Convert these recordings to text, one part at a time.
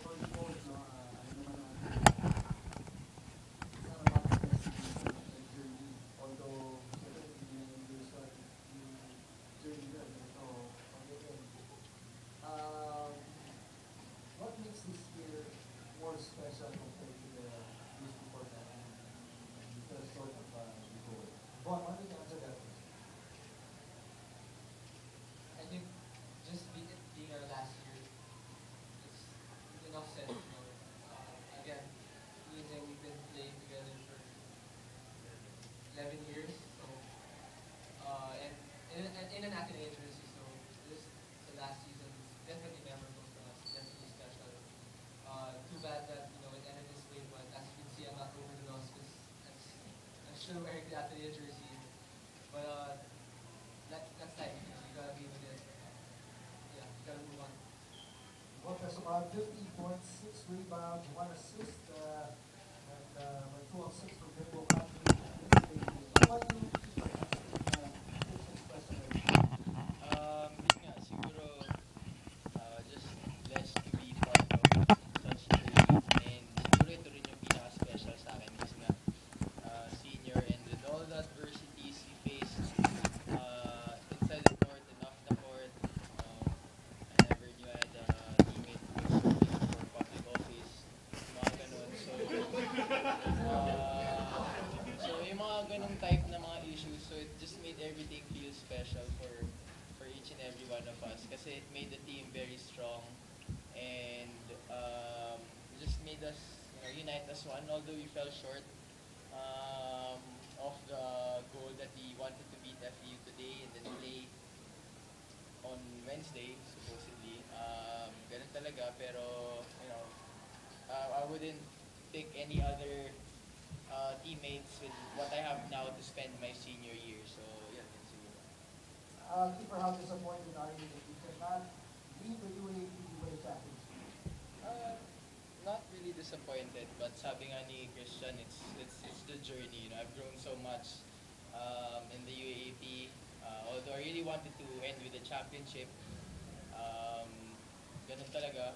for you both, no, ano naman natin, it's not about the destination of the journey, although siyempre hindi na yung journey na, so again, um, what makes this year more special compared to the years before that? And you fell short of the goal. Bon, why don't you answer that first? I think just it being our last year, it's enough said. Again, me and Zay, we've been playing together for 11 years. So, and in an academic jersey, so this the last season is definitely memorable for us, definitely special. Too bad that it ended this way, but as you can see, I'm not over the loss because I'm still wearing the athlete jersey. But that's life. You gotta be with it. Yeah, you gotta move on. Well, that's about 50 points, 6 rebounds, 1 assist, and my 2 of 6 from Bimbo Country. How about you, Keeper? Answering Christian's question earlier. Yun nga, siguro, just blessed to be part of such a journey. And siguro ito rin yung pinaka-special sa akin kasi nga, senior and with all the adversities we faced inside the court and off the court. I never knew I had a teammate who was serving for public office, mga ganun. So yung mga ganung type na mga issues, so it just made everything feel special for each and every one of us kasi it made the team very strong and just made us unite as one although we fell short of the goal that we wanted to beat FEU today and then play on Wednesday supposedly. Ganun talaga pero I wouldn't pick any other teammates with what I have now to spend my senior year. So yeah, yun siguro. Keeper, how disappointed are you that you cannot lead the UAP with a championship? Uh, Not really disappointed, but sabi nga ni Christian, it's the journey. I've grown so much in the UAAP. Although I really wanted to end with the championship, um, ganun talaga.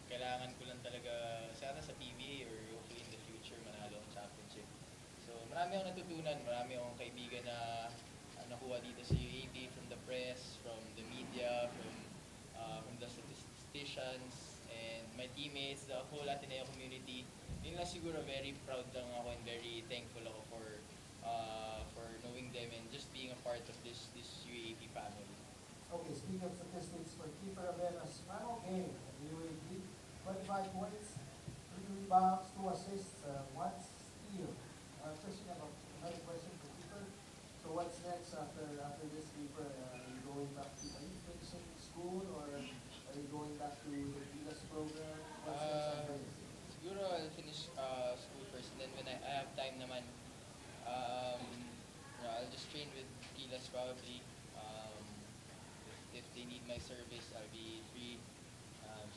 Kailangan ko lang talaga sana sa PBA or hopefully in the future manalo ang championship. So marami akong natutunan, marami akong kaibigan na nakuha dito sa UAP from the press, from the media, from the statisticians, and my teammates, the whole Ateneo community. Yun lang siguro, very proud lang ako and very thankful ako for knowing them and just being a part of this UAP family. Okay, speaking of statistics, for Keeper Avena's final game at the UAP, 25 points, 3 rebounds, 2 assists, 1 steal. Christian, I have another question for Keeper. So what's next after this, Keeper? Are you finishing school or are you going back to the Gilas program? What's next after this? Siguro I'll finish school first and then when I have time naman, I'll just train with Gilas probably. If they need my service, I'll be free.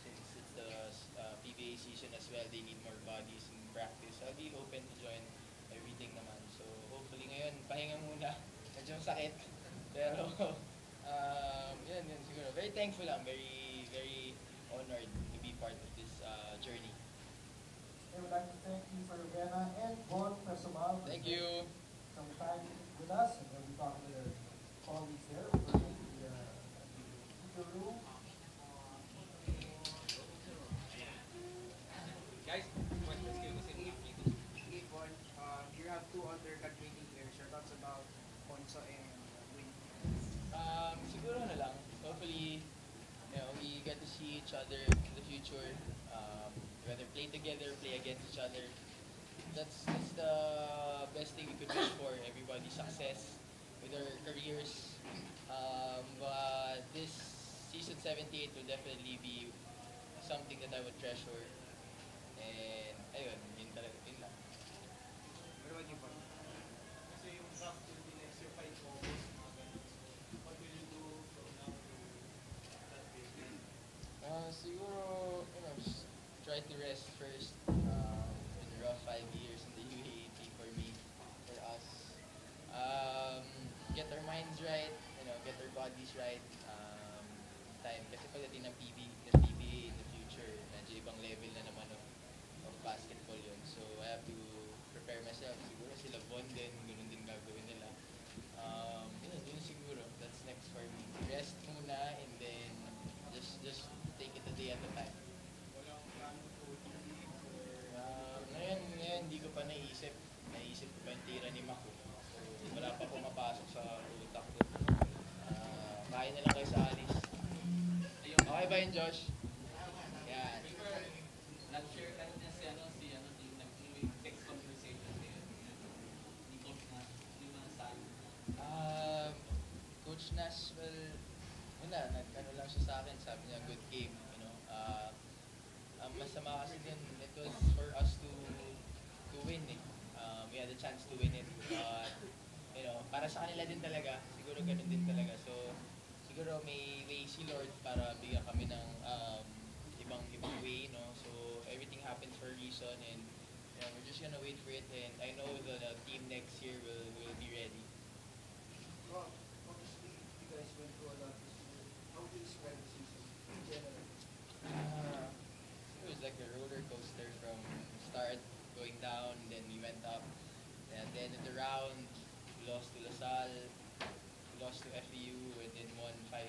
Since it's the PBA season as well, they need more bodies in practice. I'll be open to join everything naman. So hopefully ngayon, pahinga muna. Medyo sakit. Pero yun siguro. Very thankful. I'm very, very honored to be part of this journey. I would like to thank Keeper Avena and Bon Pesumal for Thank spending you. some time with us, and then we talked to their colleagues there, working the room. Guys, let's give us an Bon, you have two other graduating players. Your thoughts about Ponso and Win? Siguro na lang. Hopefully, we get to see each other in the future. Whether play together, play against each other. That's the best thing we could wish for. Everybody's success with their careers. But this season 78 will definitely be something that I would treasure. And ayun, yun talaga, yun lang. What about you, Bon? Kasi yung draft will be next year 5 August, mga ganun. So, what will you do from now to that date? Siguro, just try to rest first. It's been a rough 5 years in the UAAP for me, for us. Get our minds right, get our bodies right. time. Kasi pagdating ng PBA in the future, medyo ibang level na naman of basketball yun. So I have to prepare myself. Siguro sila Von din, ganun din gagawin nila. Yun siguro. That's next for me. Rest muna and then just take it a day at a time. Walang plano to league or Ngayon hindi ko pa naisip. Naisip ko pa yung tira ni Maku. So wala pa pumapasok sa utak ko. Kain na lang kayo sa alis. Okay ba yun, Josh? Yan. Nag-share ka na si text conversation ngayon. Ni Coach na, yung mga sabi. Coach Nash, well, wala, nag-ano lang siya sa akin, sabi niya, good game, you know. Ang masama kasi din, it was for us to win eh. We had a chance to win it. But, you know, para sa kanila din talaga, siguro ganun din talaga. So, siguro may way si Lord para bigyan kami ng ibang way, no? So, everything happens for a reason and, you know, we're just gonna wait for it and I know the team next year will be ready. Obviously, you guys went through a lot this year. How do you describe the season in general? It was like a roller coaster from start going down, then we went up. And at the end of the round, we lost to LaSalle, we lost to FEU, and then won 5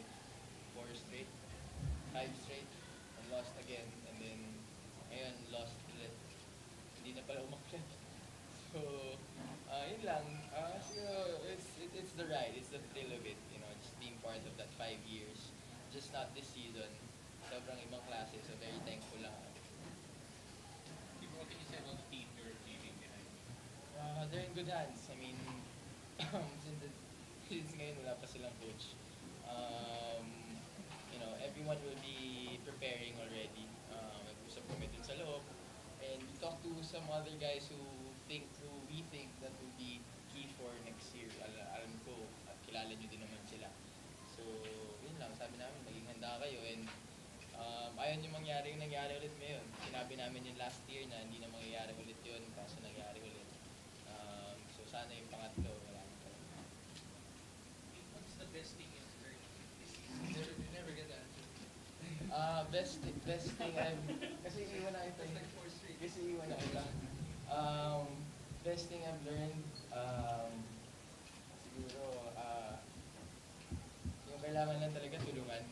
straight, and lost again, and then ngayon lost ulit. Hindi na pala umakit. So, yun lang. Siguro, it's the ride, it's the thrill of it, you know, just being part of that 5 years. Just not this season. Sobrang ibang klase, so very thankful lang ako. What can you say about the team you're leaving behind? They're in good hands. I mean, since ngayon wala pa silang coach, you know, everyone will be preparing already. Nag-usap kami dun sa loob. And we talked to some other guys who we think that will be key for next year. Alam ko, kilala nyo din naman sila. So, yun lang. Sabi namin, maging handa kayo. And ayaw nyo mangyari yung nangyari ulit ngayon. Sinabi namin yung last year na hindi na mangyayari ulit yun, kaso nangyari ulit. So sana yung pangatlo, wala na talaga. What's the best thing you've learned this season? You never get that. Best thing I've... Kasi iwan na ito. It's like 4 straight. Kasi iwan na ito. Best thing I've learned, siguro, yung kailangan lang talaga tulungan.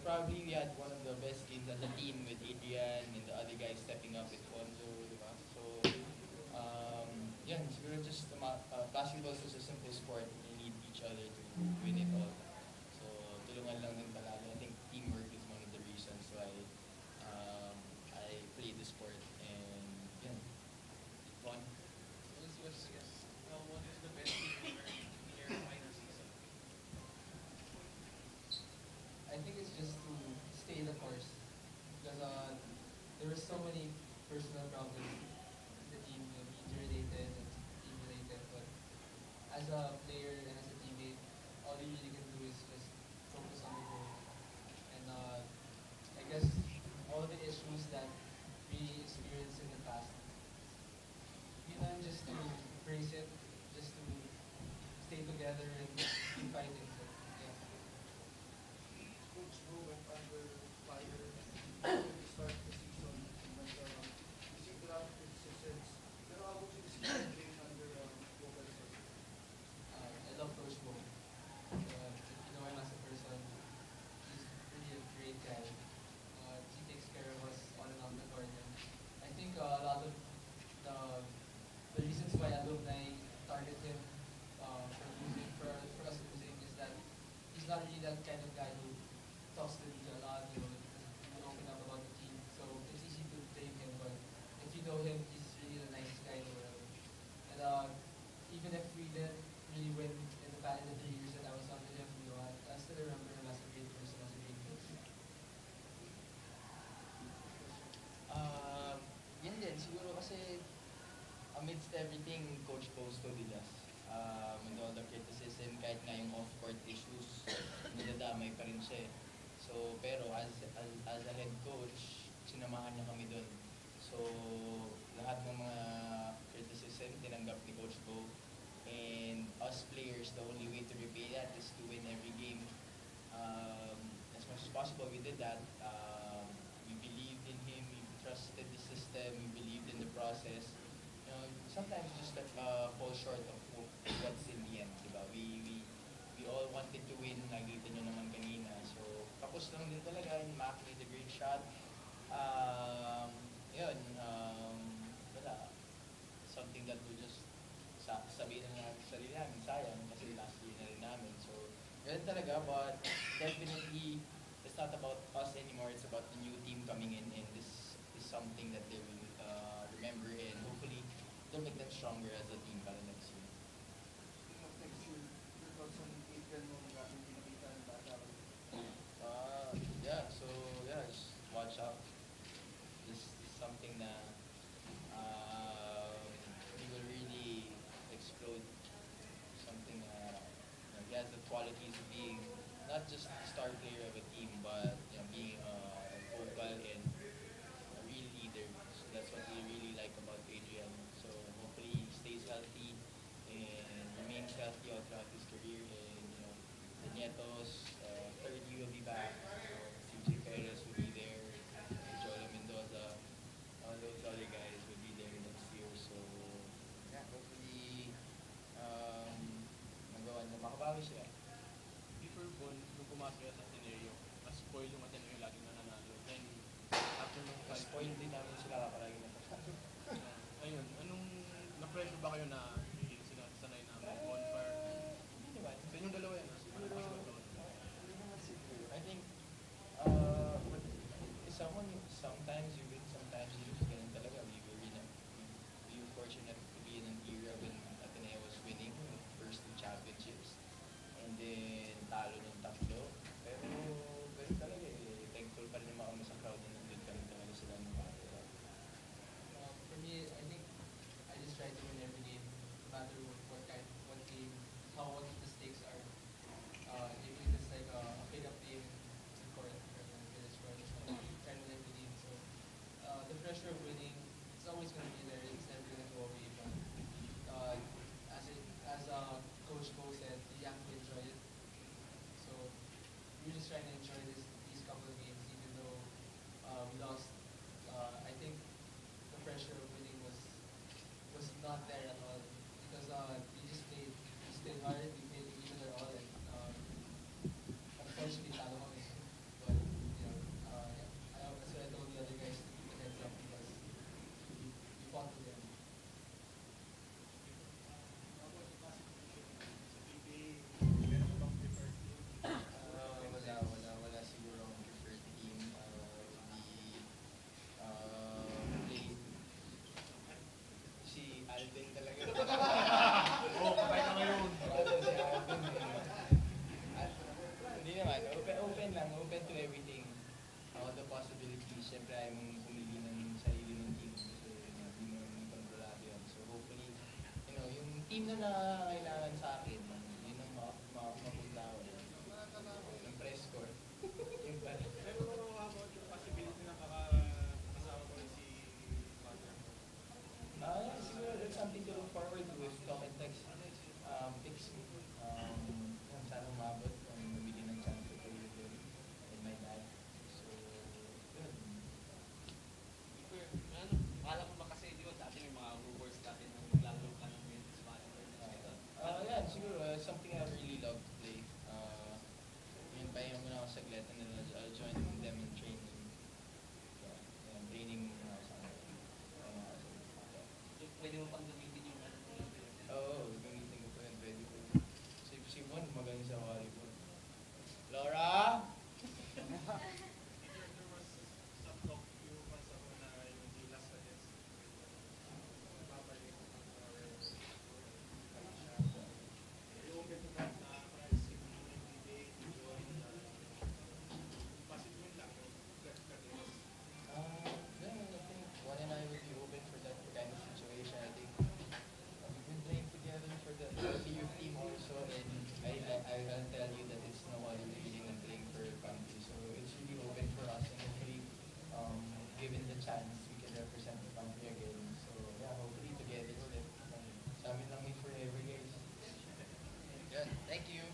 Probably we had one of the best games as a team with Adrian and the other guys stepping up with Fonzo, diba? So, yan, siguro just basketball is just a simple sport. You need each other to win it all. So, tulungan lang din palagi. I think teamwork is one of the reasons why I played the sport. And, yan, fun. What is the best thing you learned in your final season? I think it's just to stay the course because there were so many personal problems in the team, you know, injury related and team related. But as a player and as a teammate, all you really can do is just focus on the goal. And I guess all the issues that we experienced in the past, you know, just to embrace it, just to stay together and keep fighting. So, yeah. Coach Bro went under fire at the start of the season. But, received a lot of criticisms. Pero how would you describe being under Boca Raton? I love Coach Bo. If you know him as a person, he's really a great guy. He takes care of us on and off the court. And I think a lot of the reasons why alumni target him for us losing is that he's not really that kind of guy who talks to the media a lot, you know, doesn't open up about the team. So it's easy to blame him, but if you know him, he's really the nicest guy in the world. And even if we didn't really win in the 3 years that I was under him, you know, I still remember him as a great person, as a great coach. Yun din, siguro kasi amidst everything, Coach Bo studied us. And all the criticism, kahit nga yung off-court issues, nadadamay pa rin siya eh. So, pero as a head coach, sinamahan niya kami dun. So, lahat ng mga criticism, tinanggap ni Coach Bo. And us players, the only way to repay that is to win every game. much as possible, we did that. We believed in him, we trusted the system, we believed in the process. Sometimes just like fall short of what's in the end, diba? We all wanted to win, nakita nyo naman kanina. So, tapos lang din talaga, and Mac made a great shot. Yun, wala. Something that we just sabihin na namin sa sarili namin, sayang, kasi last year na rin namin. So, yun talaga, but definitely, it's not about us anymore, it's about the new team coming in, and this is something that they will remember, and hopefully, it'll make them stronger as a team para next year. Speaking of next year, your thoughts on Adrian mo yung pinakita ng bata? Just watch out. This is something na he will really explode. Something he has the qualities of being not just a star player of a team, but being vocal and a real leader. So that's what we really like about Adrian. So hopefully he stays healthy and remains healthy all throughout his career. And the Nietos, Fergie will be back. CJ Perez will be there. Joel Mendoza, all those other guys will be there next year. So yeah, hopefully makabawi sila. Before nung pumasok sa Ateneo, mas spoil yung Ateneo lagi na nanalo. Then, after nung Spoil din namin sila kapalagi na ayun, na-pressure ba kayo na hindi sila sanay na bonfire? Hindi naman. Sa inyong dalawa yan, I think, sometimes you win, sometimes you lose. Ganun talaga. We were fortunate to be in an era when Ateneo was winning the first two championships. And then, talo ng tatlo. Pero talaga thankful pa rin naman kami sa crowd na nandun kami talaga sila ng mga. For me, I think I just try to win every game, no matter what game, what the stakes are. Even if it's like a pick-up game in court, or village court, try to win every game. So the pressure of winning, it's always going to be there. It's never going to go away. But as Coach Bo said, you have to enjoy it. So we're just trying to enjoy these couple of games, even though we lost. I think the pressure of winning was not there at all, because we just stayed hard, we played even our all, and unfortunately talo kami. But that's what I told the other guys to keep the heads up, because we fought with them. Wala siguro ang preferred team. Play si Alvin talaga. patay ka ngayon. Si Alvin. Hindi naman, open to everything. All the possibilities. Siyempre, ayaw mong pumili ng sarili ng team. So, hindi mo naman kontrolado yan. So, hopefully, yung team na kailangan sa akin, yun ang mapunta ko. Yung press score. Yung ba? Pero about yung possibility na kasama ko rin si Father. Siguro that's something to look forward to if talk and text picks me. Sana umabot kung mabili ng chance ko to live in my dad. So, good. Akala ko ba kasi, di ba, dati may mga rumors natin na maglalaro ka ng men's volleyball. Yeah, siguro something I really love to play. Yun, pahinga muna ako saglit and then I'll join them in training. Training muna ako sa Pwede mo pang gamitin yung ano. Oo, gamitin ko po yun. Pwede ko. Si Juan, magaling sa volleyball. Laura! There was some talk few months ago na yung the last against babalik yung open to that na price if you need to join possible lang yung I think Juan and I would be open for that kind of situation. I think we've been playing together for the youth team also, and I will tell you that it's no other feeling than playing for your country. So it's really open for us, and hopefully, given the chance, we can represent the country again. So yeah, hopefully together ulit. Sa amin lang forever, guys. Good. Thank you.